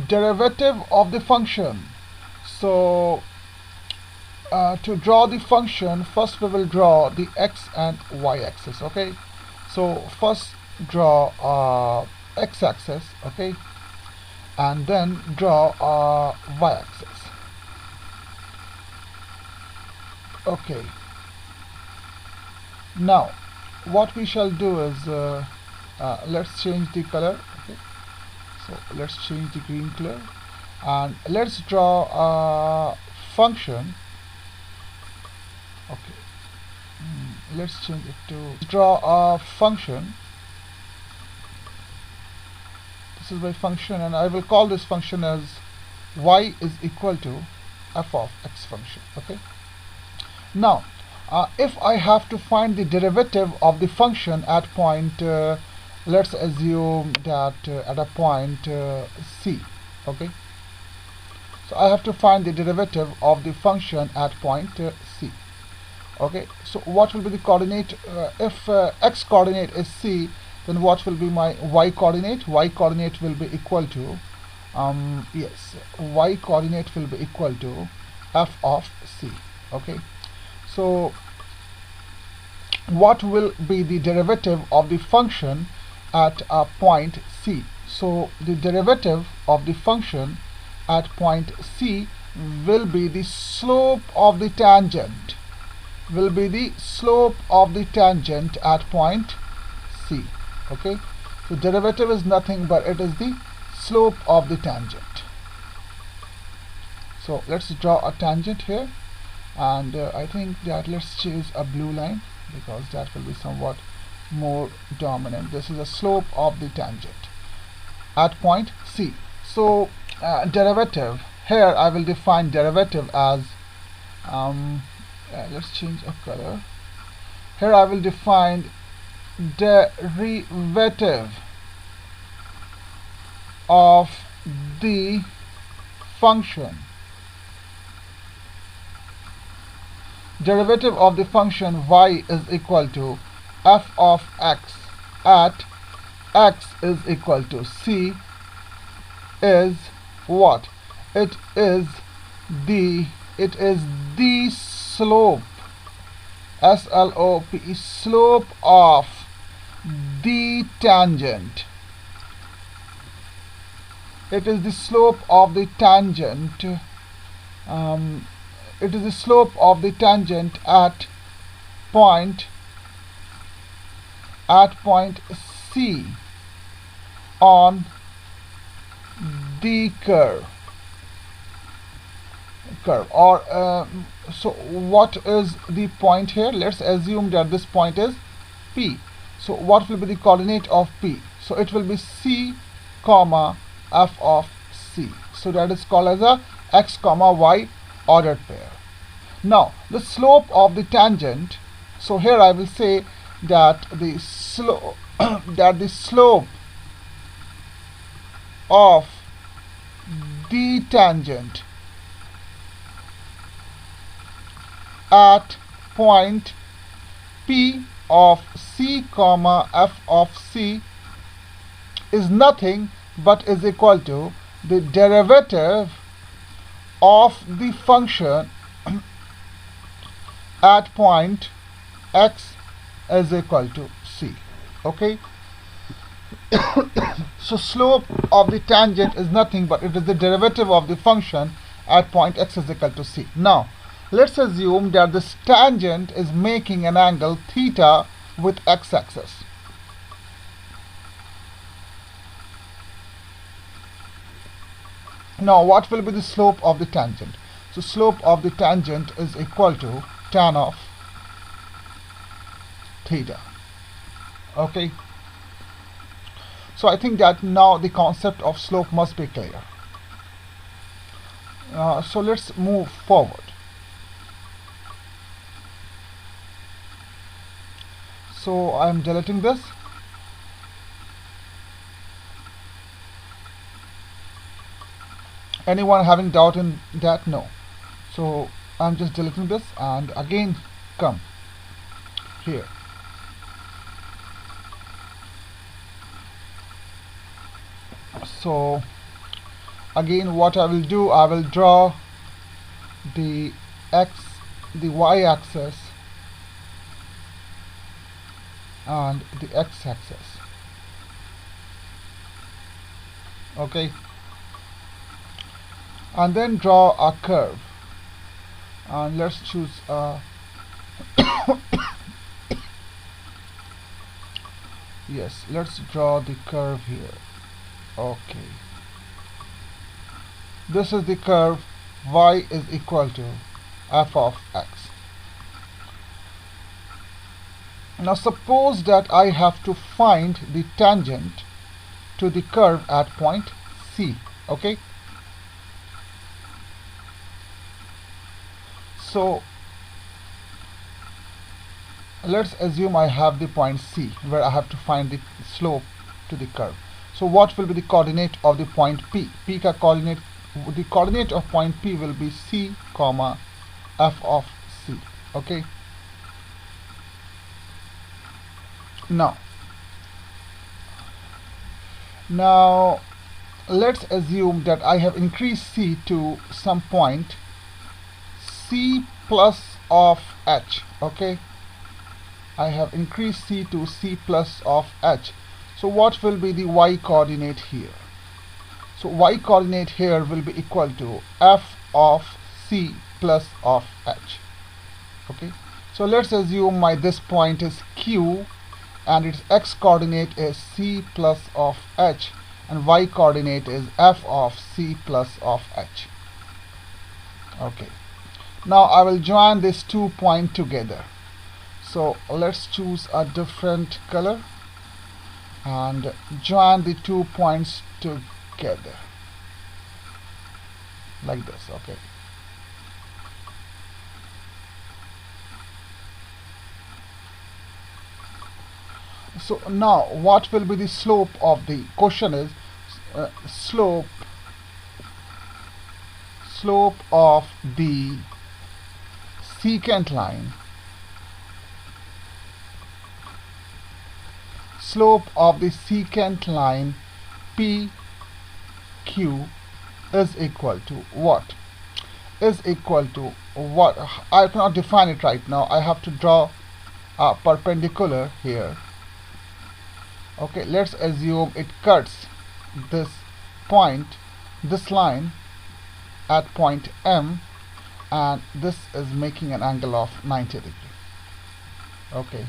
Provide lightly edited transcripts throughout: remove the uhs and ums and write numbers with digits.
derivative of the function. So to draw the function, first we will draw the x and y axis. Okay, so first draw x axis, okay, and then draw y axis. Okay, now what we shall do is let's change the color. Okay, so let's change the green color and let's draw a function. Okay, let's change it to draw a function. This is my function, and I will call this function as y is equal to f of x function. Okay, now if I have to find the derivative of the function at point, let's assume that at a point c. Okay, so I have to find the derivative of the function at point c. Okay, so what will be the coordinate? If x coordinate is c, then what will be my y coordinate? Y coordinate will be equal to yes, y coordinate will be equal to f of c. Okay, so what will be the derivative of the function at a point c? So the derivative of the function at point c will be the slope of the tangent, will be the slope of the tangent at point c. Okay, so derivative is nothing but it is the slope of the tangent. So let's draw a tangent here, and I think that let's choose a blue line because that will be somewhat more dominant. This is the slope of the tangent at point c. So derivative, here I will define derivative as let's change a color. Here I will define derivative of the function. Derivative of the function y is equal to f of x at x is equal to c is what? It is the slope, S-L-O-P-E, slope of the tangent. It is the slope of the tangent. It is the slope of the tangent at point C on the curve. Or so what is the point here? Let's assume that this point is P. So what will be the coordinate of P? So it will be C comma f of c. So that is called as a x comma y ordered pair. Now the slope of the tangent, so here I will say that the slope of the tangent at point P of c comma f of c is nothing but is equal to the derivative of the function at point x is equal to c. Okay, so slope of the tangent is nothing but it is the derivative of the function at point x is equal to c. Now let's assume that this tangent is making an angle theta with x-axis. Now what will be the slope of the tangent? So slope of the tangent is equal to tan of theta. Okay, so I think that now the concept of slope must be clear. So let's move forward. So I am deleting this. Anyone having doubt in that? No. So I'm just deleting this and again come here. So again what I will do, I will draw the y-axis and the x-axis. Okay, and then draw a curve, and let's choose yes, let's draw the curve here. Okay, this is the curve. Y is equal to f of x. Now suppose that I have to find the tangent to the curve at point C. Okay, so let's assume I have the point C where I have to find the slope to the curve. So what will be the coordinate of the point P? The coordinate of point P will be C comma f of C. Okay, now let's assume that I have increased C to some point C plus of h. Okay, I have increased C to C plus of h. So what will be the y coordinate here? So y coordinate here will be equal to f of C plus of h. Okay, so let's assume this point is Q and its x coordinate is C plus of h and y coordinate is f of C plus of h. Okay, now I will join these 2 points together. So let's choose a different color and join the 2 points together like this. Okay, so now what will be the slope of the question is slope of the secant line, slope of the secant line PQ is equal to what? Is equal to what? I cannot define it right now. I have to draw a perpendicular here. Okay, let's assume it cuts this point, this line at point M, and this is making an angle of 90 degrees. Okay,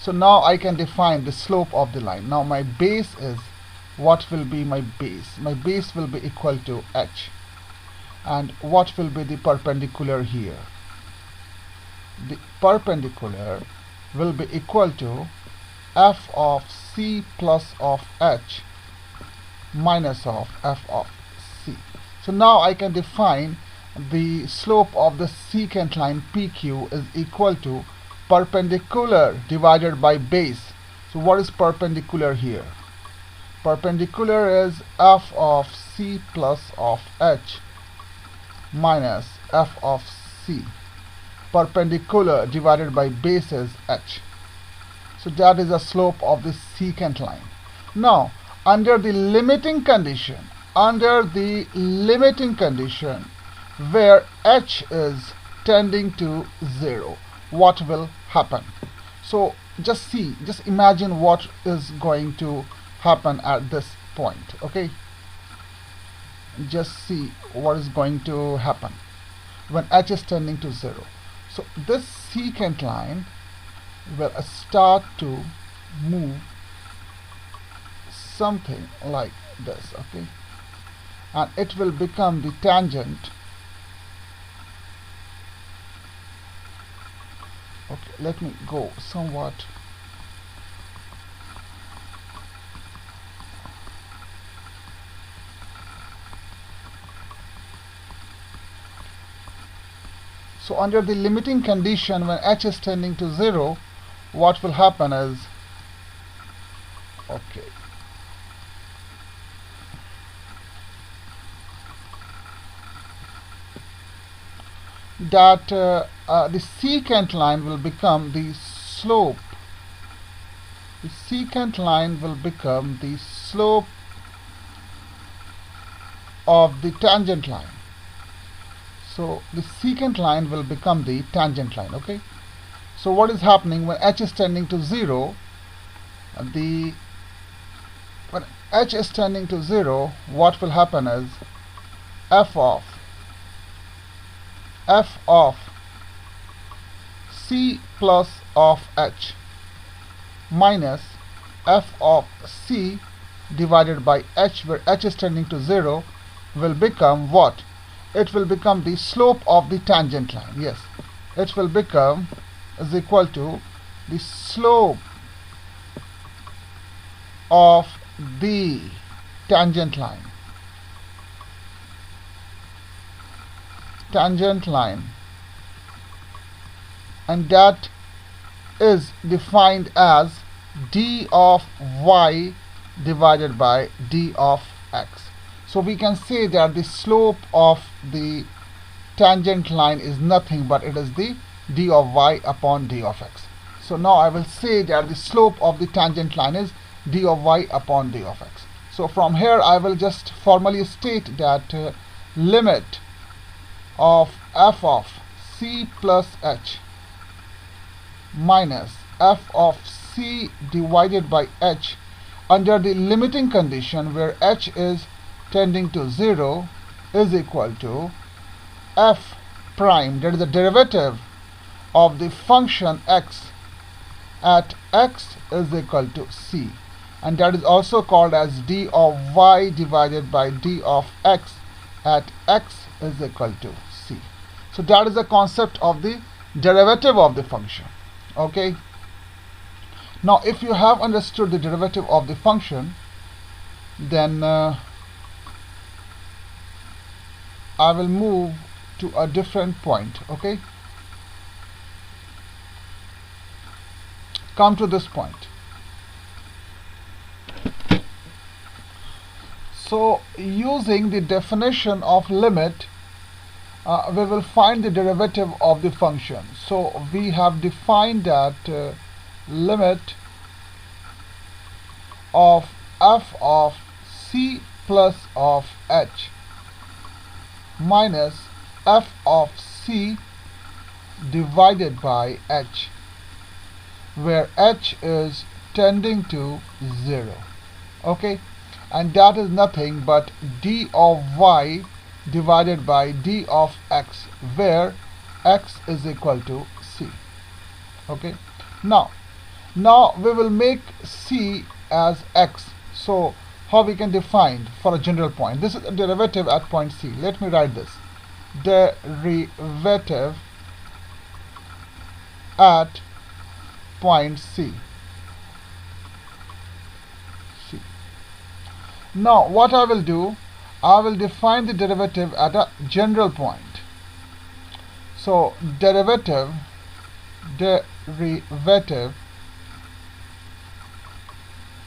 so now I can define the slope of the line. Now my base is, what will be my base? My base will be equal to h, and what will be the perpendicular here? The perpendicular will be equal to f of C plus of h minus of f of C. So now I can define the slope of the secant line PQ is equal to perpendicular divided by base. So what is perpendicular here? Perpendicular is f of C plus of h minus f of C. Perpendicular divided by base is h. So that is the slope of the secant line. Now under the limiting condition, where h is tending to 0, what will happen? So just imagine what is going to happen at this point. Okay, just see what is going to happen when h is tending to 0. So this secant line will start to move something like this. Okay, and it will become the tangent. Okay, let me go somewhat. So under the limiting condition, when h is tending to 0, what will happen is, okay, that the secant line will become the slope. The secant line will become the slope of the tangent line. So the secant line will become the tangent line. Okay, so what is happening when h is tending to 0? When h is tending to 0, what will happen is f of c plus of h minus f of c divided by h, where h is tending to 0, will become what? It will become the slope of the tangent line. Yes, it will become is equal to the slope of the tangent line. And that is defined as d of y divided by d of x. So we can say that the slope of the tangent line is nothing but it is the d of y upon d of x. So now I will say that the slope of the tangent line is d of y upon d of x. So from here I will just formally state that limit of f of c plus h minus f of c divided by h under the limiting condition where h is tending to 0 is equal to f prime, that is the derivative of the function x at x is equal to c, and that is also called as d of y divided by d of x at x is equal to c. So that is the concept of the derivative of the function. Okay, now if you have understood the derivative of the function, then I will move to a different point. Okay, come to this point. So using the definition of limit, we will find the derivative of the function. So we have defined that limit of f of c plus of h minus f of c divided by h, where h is tending to 0. Okay, and that is nothing but d of y divided by d of x, where x is equal to c. Okay, now we will make c as x. So how we can define for a general point? This is a derivative at point c. Let me write this: derivative at point c. Now what I will do, I will define the derivative at a general point. So derivative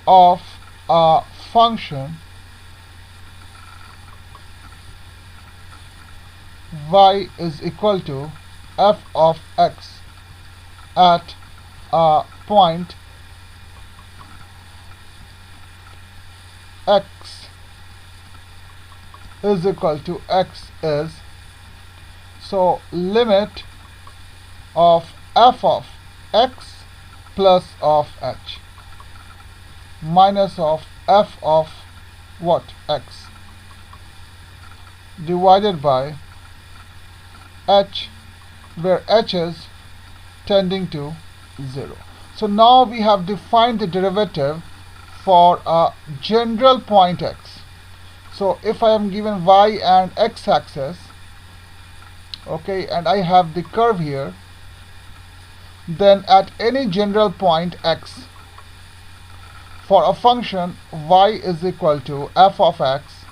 of a function y is equal to f of x at a point x is equal to x is, so limit of f of x plus of h minus of f of what? X divided by h, where h is tending to 0. So now we have defined the derivative for a general point x. So if I am given y and x axis, okay, and I have the curve here, then at any general point x, for a function y is equal to f of x,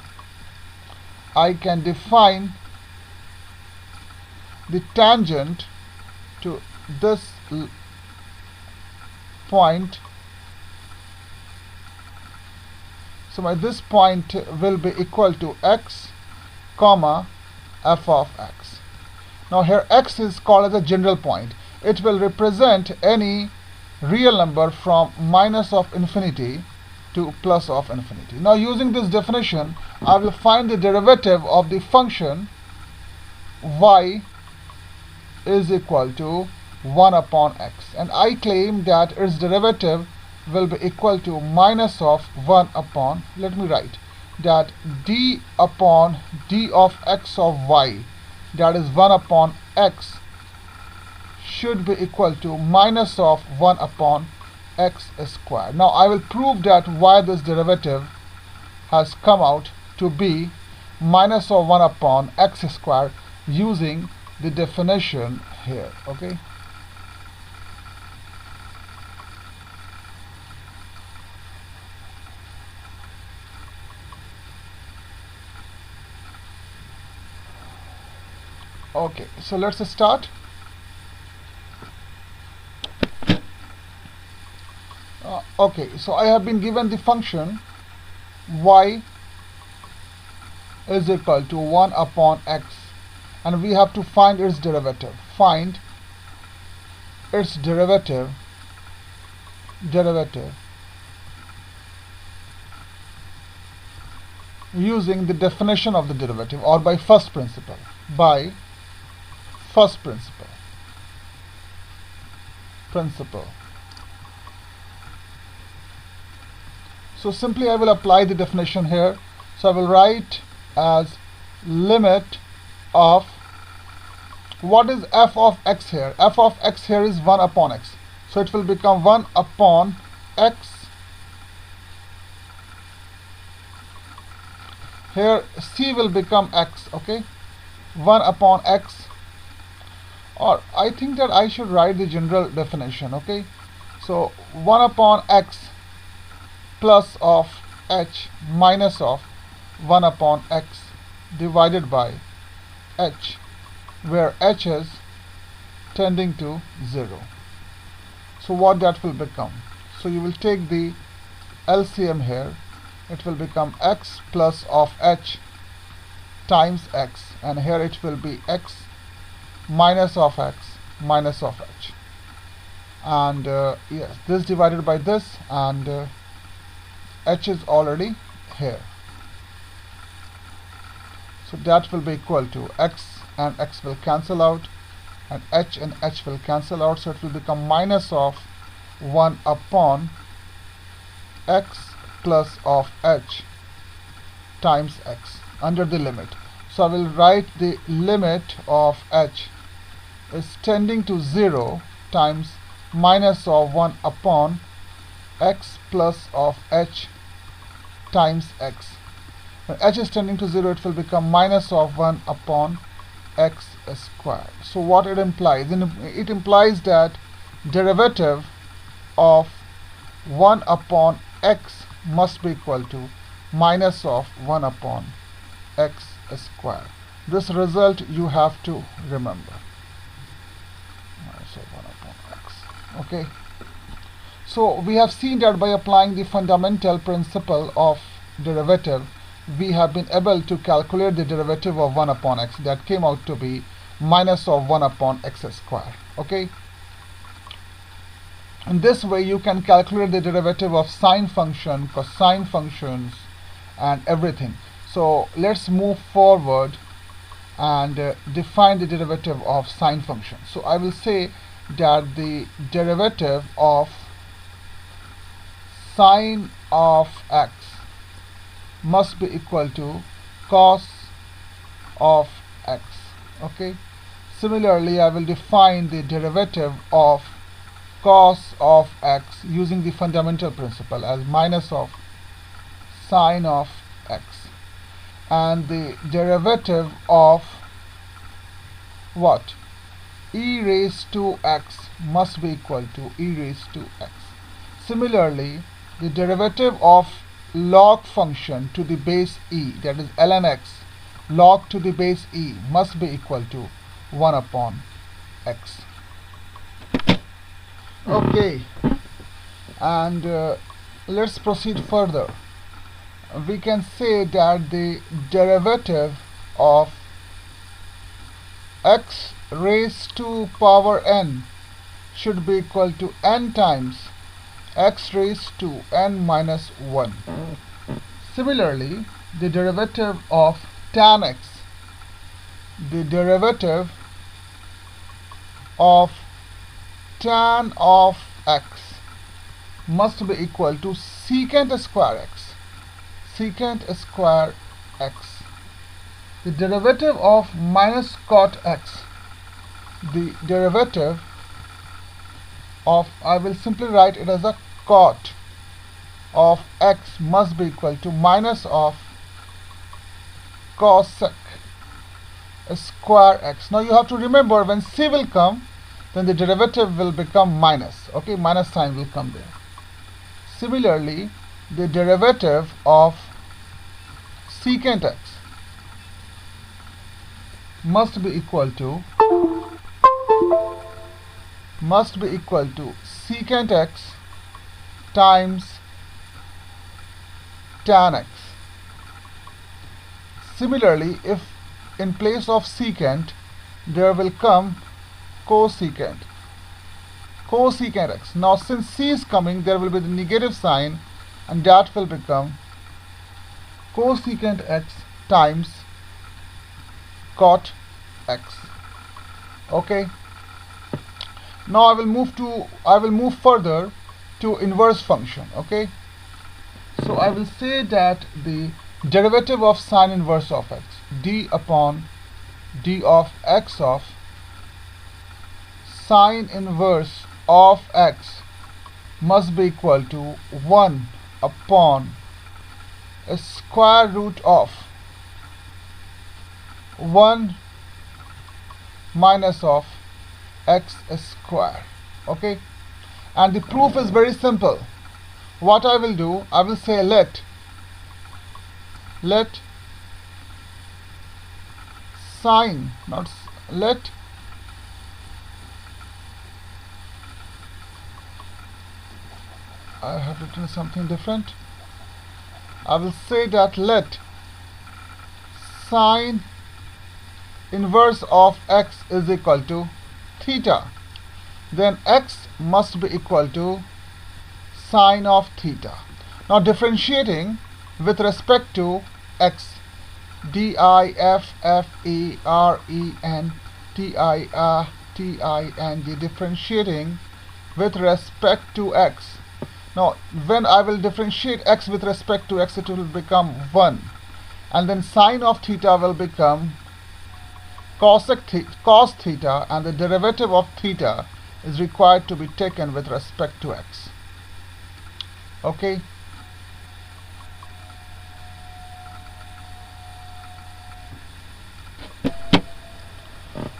I can define the tangent to this point. So this point will be equal to x comma f of x. Now here x is called as a general point. It will represent any real number from minus of infinity to plus of infinity. Now using this definition, I will find the derivative of the function y is equal to 1 upon x, and I claim that its derivative will be equal to minus of 1 upon, let me write that d upon d of x of y, that is 1 upon x, should be equal to minus of 1 upon x squared. Now I will prove that why this derivative has come out to be minus of 1 upon x squared using the definition here. Okay, okay, so let's start. Okay, so I have been given the function y is equal to 1 upon x, and we have to find its derivative. Find its derivative using the definition of the derivative, or by first principle. So simply I will apply the definition here. So I will write as limit of, what is f of x here? F of x here is 1 upon x. So it will become 1 upon x. Here c will become x, okay? 1 upon x, or I think that I should write the general definition, okay? So 1 upon x plus of h minus of 1 upon x divided by h, where h is tending to 0. So what that will become? So you will take the LCM here. It will become x plus of h times x, and here it will be x minus of x minus of h, and yes, this divided by this, and h is already here. So that will be equal to x, and x will cancel out, and h will cancel out. So it will become minus of 1 upon x plus of h times x under the limit. So I will write the limit of h is tending to 0 times minus of 1 upon x plus of h times x. When h is tending to 0, it will become minus of 1 upon x squared. So what it implies? It implies that derivative of 1 upon x must be equal to minus of 1 upon x squared. This result you have to remember. So 1 upon x. Okay. So we have seen that by applying the fundamental principle of derivative, we have been able to calculate the derivative of 1 upon x. That came out to be minus of 1 upon x squared. Okay. In this way you can calculate the derivative of sine function, cosine functions, and everything. So let's move forward and define the derivative of sine function. So I will say that the derivative of sine of x must be equal to cos of x. Okay. Similarly, I will define the derivative of cos of x using the fundamental principle as minus of sine of x, and the derivative of what? E raised to x must be equal to e raised to x. Similarly, the derivative of log function to the base e, that is ln x, log to the base e, must be equal to 1 upon x. Okay, and let's proceed further. We can say that the derivative of x raised to power n should be equal to n times x raised to n minus 1. Similarly, the derivative of tan x, the derivative of tan of x must be equal to secant square x. Secant square x. The derivative of minus cot x, the derivative of, I will simply write it as a cot of x must be equal to minus of cosec square x. Now you have to remember, when c will come, then the derivative will become minus. Okay, minus sign will come there. Similarly, the derivative of secant x must be equal to secant x times tan x. Similarly, if in place of secant there will come cosecant x. Now since c is coming, there will be the negative sign, and that will become cosecant x times cot x. Okay, now I will move further to inverse function. Okay, so I will say that the derivative of sine inverse of x, d upon d of x of sine inverse of x must be equal to 1 upon a square root of 1 minus of x square. Okay, and the proof is very simple. What I will do, I will say let sine, not let I have written something different. I will say that let sine inverse of x is equal to theta, then x must be equal to sine of theta. Now differentiating with respect to x, d-i-f-f-e-r-e-n-t-i-n-g, differentiating with respect to x. Now when I will differentiate x with respect to x, it will become 1, and then sine of theta will become cos theta, and the derivative of theta is required to be taken with respect to x. Okay,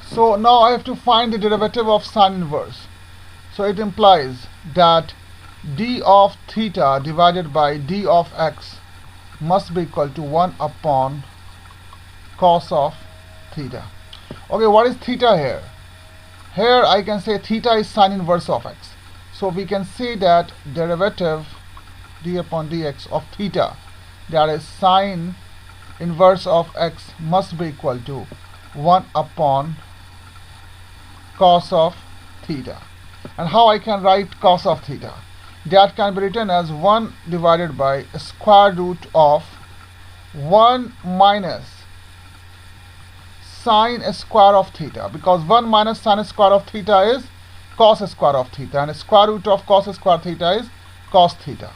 so now I have to find the derivative of sine inverse. So it implies that d of theta divided by d of x must be equal to 1 upon cos of theta. Okay, what is theta here? Here I can say theta is sine inverse of x. So we can say that derivative d upon dx of theta, that is sine inverse of x, must be equal to 1 upon cos of theta. And how I can write cos of theta? That can be written as 1 divided by a square root of 1 minus sine square of theta, because 1 minus sine square of theta is cos square of theta, and square root of cos square theta is cos theta.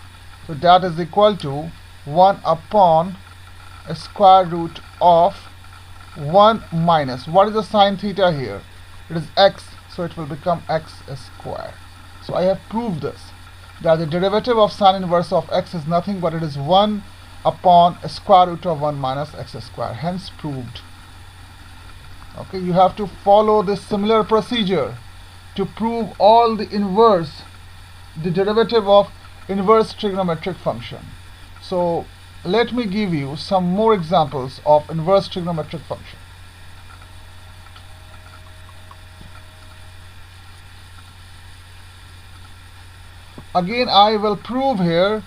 So that is equal to 1 upon a square root of 1 minus, what is the sine theta here? It is x, so it will become x square. So I have proved this, that the derivative of sine inverse of x is nothing but it is 1 upon a square root of 1 minus x square, hence proved. Okay, you have to follow this similar procedure to prove all the derivative of inverse trigonometric function. So let me give you some more examples of inverse trigonometric function. Again, I will prove here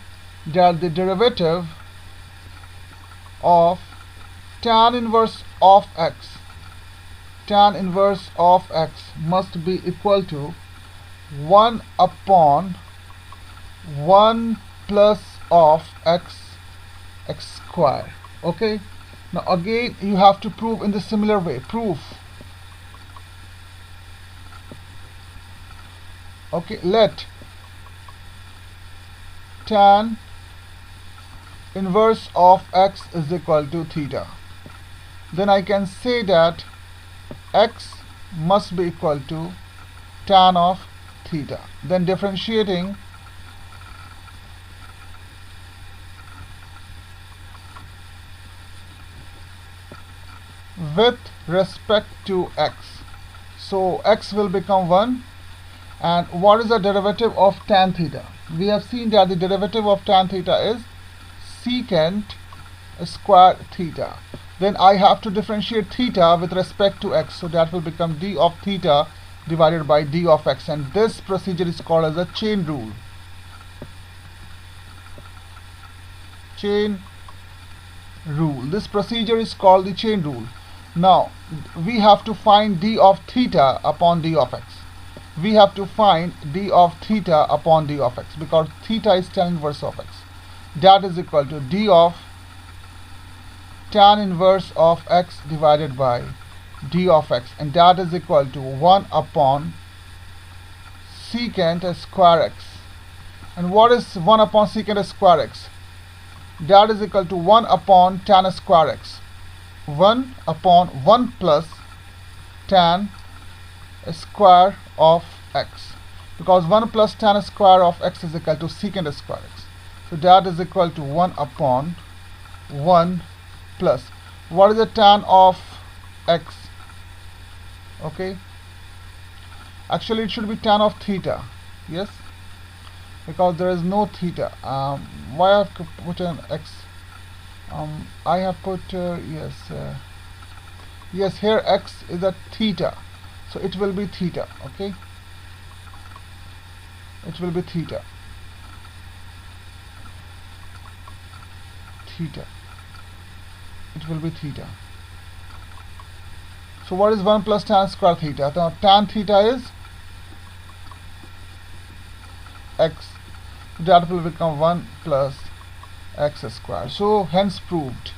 that the derivative of tan inverse of x must be equal to 1 upon 1 plus of x square. Okay, now again you have to prove in the similar way. Proof. Okay, let tan inverse of x is equal to theta. Then I can say that x must be equal to tan of theta. Then differentiating with respect to x. So x will become 1. And what is the derivative of tan theta? We have seen that the derivative of tan theta is secant square theta. Then I have to differentiate theta with respect to x. So that will become d of theta divided by d of x. And this procedure is called as a chain rule. Chain rule. This procedure is called the chain rule. Now we have to find d of theta upon d of x. We have to find d of theta upon d of x, because theta is tan inverse of x. That is equal to d of tan inverse of x divided by d of x, and that is equal to 1 upon secant square x. And what is 1 upon secant square x? That is equal to 1 upon tan square x. 1 upon 1 plus tan square of x, because 1 plus tan square of x is equal to secant square x. So that is equal to 1 upon 1 plus, what is the tan of x? Okay, actually it should be tan of theta, yes, because there is no theta. Why I have to put an x? I have put yes, here x is a theta, so it will be theta. Okay, it will be theta. It will be theta. So what is 1 plus tan square theta? Now tan theta is x. That will become 1 plus x square. So hence proved.